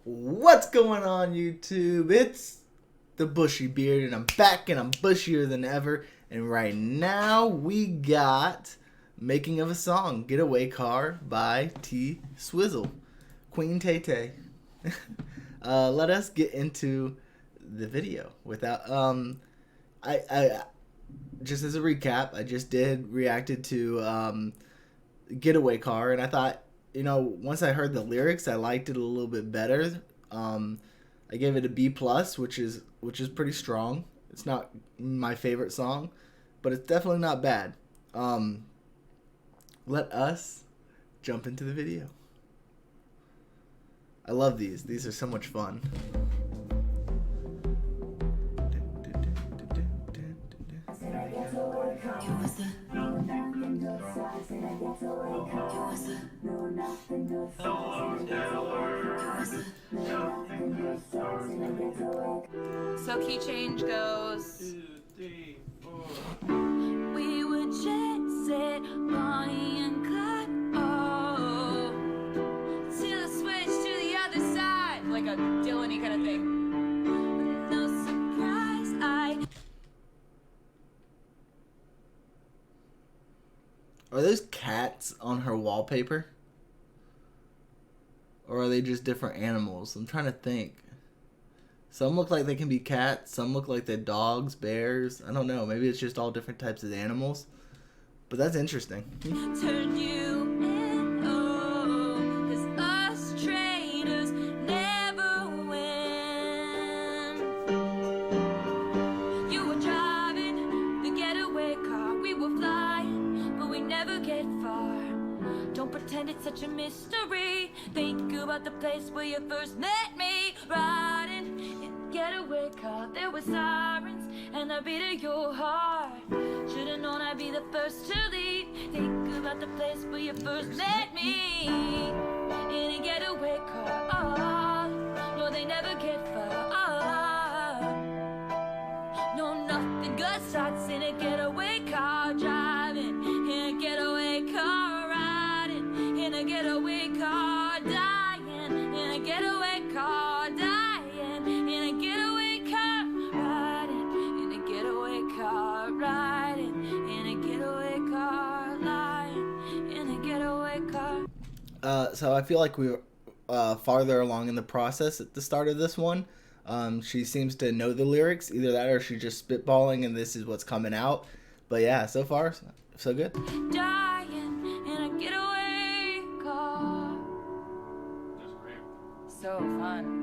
What's going on, YouTube? It's the Bushy Beard, and I'm back, and I'm bushier than ever. And right now, we got Making of a Song, Getaway Car by T Swizzle, Queen Tay Tay. Let us get into the video without I just as a recap, I just reacted to Getaway Car, and I thought, once I heard the lyrics, I liked it a little bit better. I gave it a B plus, which is pretty strong. It's not my favorite song, but it's definitely not bad. Let us jump into the video. I love these. These are so much fun. So key change goes 2, 3, 4. We would chase it, Bonnie and Clyde. Oh, till it switched to the other side, like a Dylan-y kind of thing. No surprise, Are those cats on her wallpaper? Or are they just different animals? I'm trying to think. Some look like they can be cats. Some look like they're dogs, bears. I don't know. Maybe it's just all different types of animals. But that's interesting. turn you in, oh, 'cause us traitors never win. You were driving the getaway car, we were flying, but we never get far. Don't pretend it's such a mystery. Think about the place where you first met me. Riding in a getaway car, there were sirens and the beat of your heart. Should've known I'd be the first to lead. Think about the place where you first met me. In a getaway car, oh, no, they never get far. No, nothing good starts in a getaway car. Driving in a getaway car, riding in a getaway car, dying in a getaway car, dying in a getaway car, riding in a getaway car, riding in a getaway car, lying in a getaway car. So I feel like we were farther along in the process at the start of this one. She seems to know the lyrics. Either that or she's just spitballing and this is what's coming out. But yeah, so far, so good. Dying in a getaway car. That's great. So fun.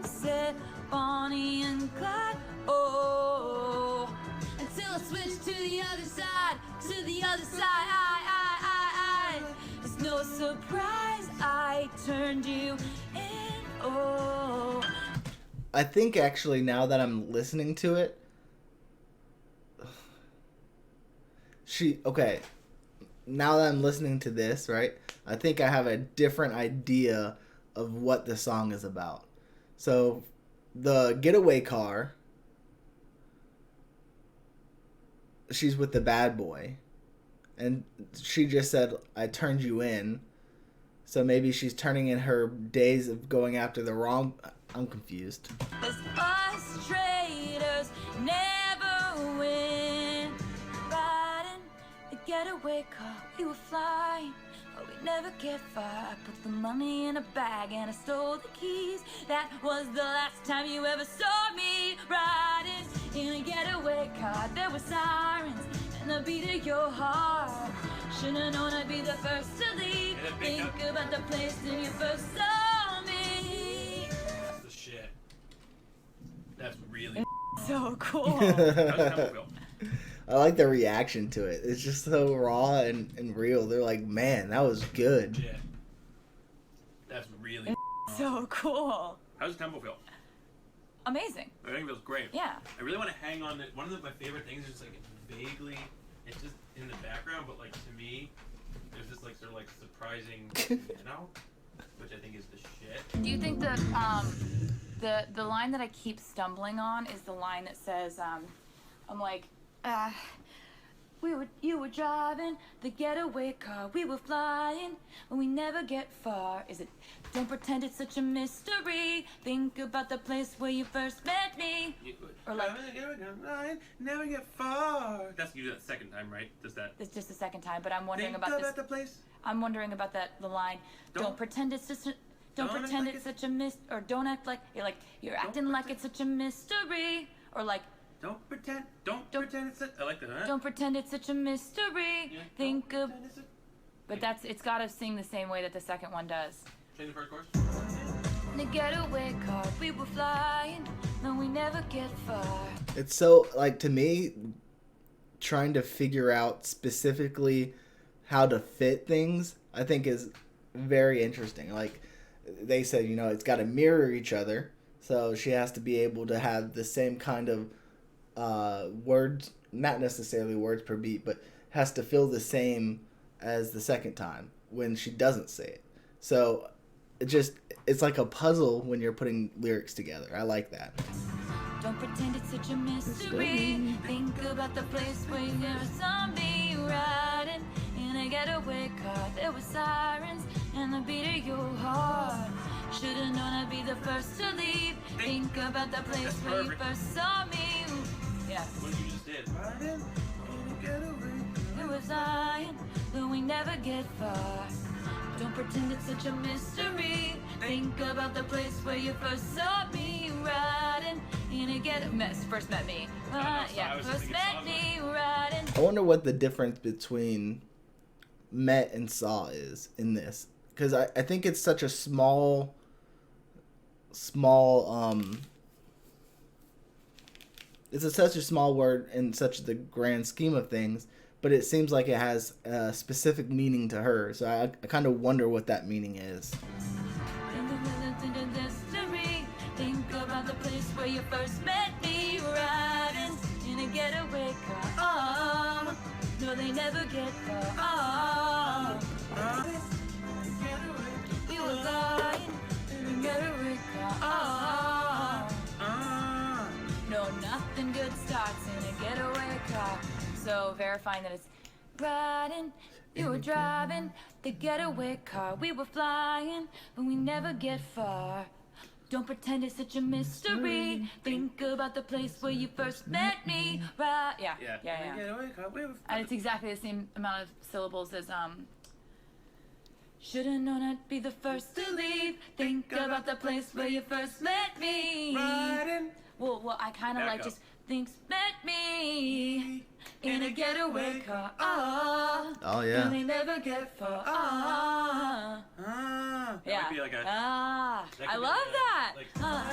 Said Bonnie and Clyde. Oh, until I switched to the other side, to the other side. It's no surprise I turned you in. Oh. I think actually now that I'm listening to it, now that I'm listening to this, right, I think I have a different idea of what the song is about. So the getaway car, she's with the bad boy, and she just said, I turned you in. So maybe she's turning in her days of going after the wrong... I'm confused. 'Cause us traitors never win. Riding the getaway car, we were flying, but we never get far. I put the money in a bag and I stole the keys. That was the last time you ever saw me. Riding in a getaway car, there were sirens and the beat of your heart. Should've known I'd be the first to leave. Think about the place that you first saw me. That's the shit. That's really. So cool. I like the reaction to it. It's just so raw and real. They're like, man, that was good. Shit. That's really. So cool. How does the tempo feel? Amazing. I think it feels great. Yeah. I really want to hang on to one of my favorite things is just like vaguely, it's just in the background, but like to me, there's this like sort of like surprising, which I think is the shit. Do you think that the line that I keep stumbling on is the line that says I'm like You were driving the getaway car. We were flying, but we never get far. Is it? Don't pretend it's such a mystery. Think about the place where you first met me. Or like, never get far. That's you do that second time, right? Does that? it's just the second time, but I'm wondering Think about this. the place. I'm wondering about the line. Don't pretend it's just. Don't Don't pretend act it's like such a or don't act like you're acting like it's such a mystery. Or like, Don't pretend. Don't pretend it's. I like that. Huh? don't pretend it's such a mystery. Yeah, Think don't of. pretend it's a- But it's gotta sing the same way that the second one does. Change the first chorus. In a getaway car, we were flying, but we never get far. It's so, like, to me, trying to figure out specifically how to fit things, I think is very interesting. Like, they said, you know, it's got to mirror each other. So she has to be able to have the same kind of words, not necessarily words per beat, but has to feel the same as the second time when she doesn't say it. So it's like a puzzle when you're putting lyrics together. I like that. Don't pretend it's such a mystery. Think about the place where you never saw me riding in a getaway car. There were sirens and the beat of your heart. Should've known I'd be the first to leave. Think about the place That's where you perfect. first saw me. Yeah. What you just did. Riding in a getaway. We were flying, but we never get far. Don't pretend it's such a mystery. Think about the place where you first saw me riding in a first met me. I Yeah, was first thinking met songs. me riding. I wonder what the difference between met and saw is in this. Because I think it's such a small it's such a small word in such the grand scheme of things, but it seems like it has a specific meaning to her. So I kind of wonder what that meaning is. Think about the place where you first met me riding in a getaway car. Oh, no, they never get far. Oh, we were flying in a getaway car. Oh, no, nothing good starts in a getaway car. So verifying that it's riding, you were driving the getaway car. We were flying, but we never get far. Don't pretend it's such a mystery. Think about the place where you first met me. Right? Yeah. Getaway car. We were. And it's exactly the same amount of syllables as Should've known I'd be the first to leave. Think about the place where you first met me. Riding. Well, I kind of Back like up. just thinks met me in a getaway car. Oh, Oh, yeah. and they never get far. Oh, That yeah. might be like a. Ah, that I could be love like a- that. like,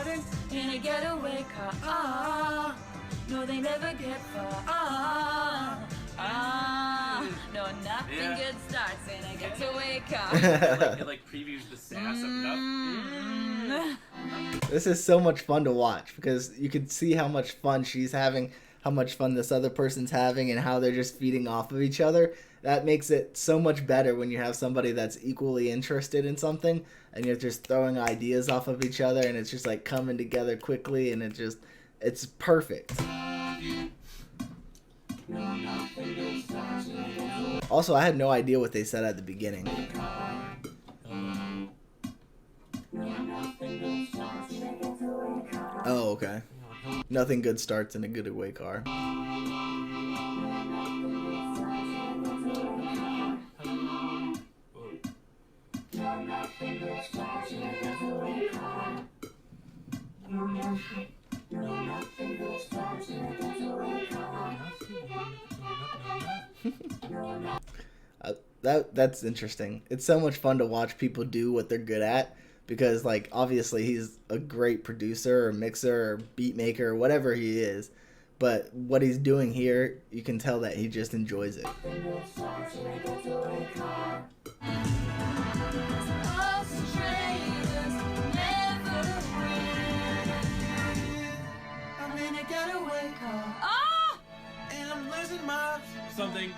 riding. In a getaway car. Oh, no, they never get far. Oh, no, nothing Yeah. good starts in a getaway car. It like previews the sass of nothing. Mm. This is so much fun to watch because you can see how much fun she's having, how much fun this other person's having, and how they're just feeding off of each other. That makes it so much better when you have somebody that's equally interested in something and you're just throwing ideas off of each other and it's just like coming together quickly and it's perfect. Also, I had no idea what they said at the beginning. Oh, okay. Nothing good starts in a getaway car. That's interesting. It's so much fun to watch people do what they're good at because, like, obviously he's a great producer or mixer or beat maker or whatever he is. But what he's doing here, you can tell that he just enjoys it. Something.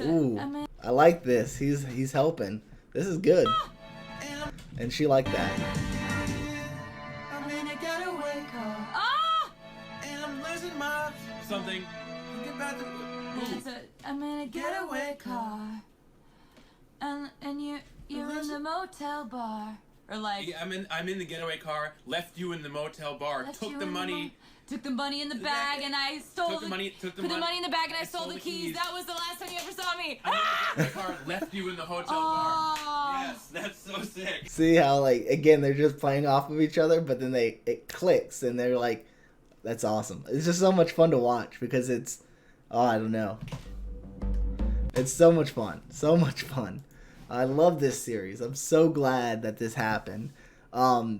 Ooh, I like this. He's helping. This is good. And she liked that. Something. I'm in a getaway car. And you're in the motel bar. Or like, Yeah, I'm in the getaway car. Left you in the motel bar. left Took you the in money. took the money in the The bag bag- and I stole Took the money. Took the put money. the money in the bag and I I stole stole the the keys. keys. That was the last time you ever saw me. I'm in the getaway car. Left you in the hotel bar. Oh. Yes, that's so sick. See how, like, again, they're just playing off of each other, but then it clicks, and they're like, that's awesome. It's just so much fun to watch because it's, oh, I don't know. It's so much fun. So much fun. I love this series. I'm so glad that this happened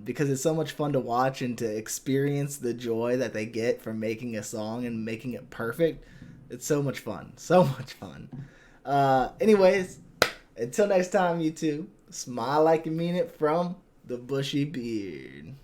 because it's so much fun to watch and to experience the joy that they get from making a song and making it perfect. It's so much fun. So much fun. Anyways, until next time, YouTube, smile like you mean it from the Bushy Beard.